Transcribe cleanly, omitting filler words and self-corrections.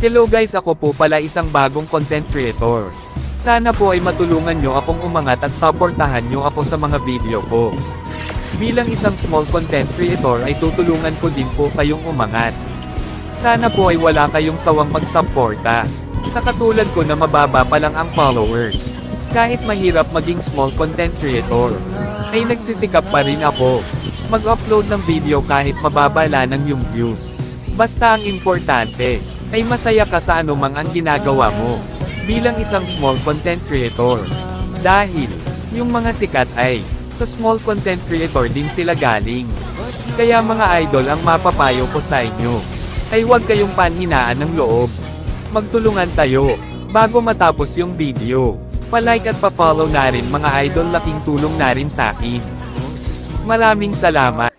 Hello guys, ako po pala isang bagong content creator. Sana po ay matulungan nyo akong umangat at supportahan nyo ako sa mga video ko. Bilang isang small content creator ay tutulungan ko din po kayong umangat. Sana po ay wala kayong sawang magsuporta. Sa katulad ko na mababa pa lang ang followers. Kahit mahirap maging small content creator, ay nagsisikap pa rin ako. Mag-upload ng video kahit mababa lang yung views. Basta ang importante, ay masaya ka sa anumang ang ginagawa mo, bilang isang small content creator. Dahil, yung mga sikat ay, sa small content creator din sila galing. Kaya mga idol ang mapapayo ko sa inyo, ay huwag kayong panhinaan ng loob. Magtulungan tayo, bago matapos yung video. Pa-like at pa-follow na rin mga idol, laking tulong na rin sa akin. Maraming salamat.